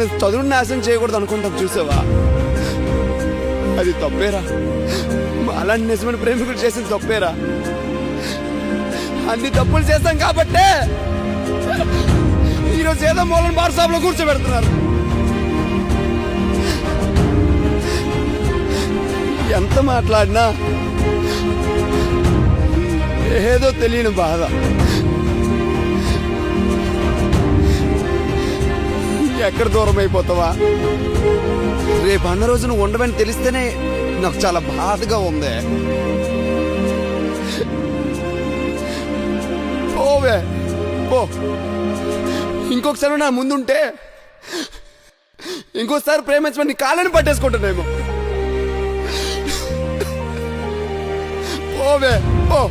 ఒకరిని చదువుని నాశనం చేయకూడదు అనుకుంటాం, చూసావా? అది తప్పేరా. అలాంటి నిజమైన ప్రేమికుడు చేసిన తప్పేరా. అన్ని తప్పులు చేస్తాం కాబట్టే ఈరోజు ఏదో మూలం బార్ షాప్ లో కూర్చోబెడుతున్నారు. ఎంత మాట్లాడినా ఏదో తెలియని బాధ. ఎక్కడ దూరం అయిపోతావా? రేపు అన్న రోజు నువ్వు ఉండవని తెలిస్తేనే నాకు చాలా బాధగా ఉంది. ఓవే ఓ, ఇంకొకసారి నా ముందుంటే ఇంకోసారి ప్రేమించమని నీ కాళ్ళని పట్టేసుకుంటానేమో. ఓవే ఓ.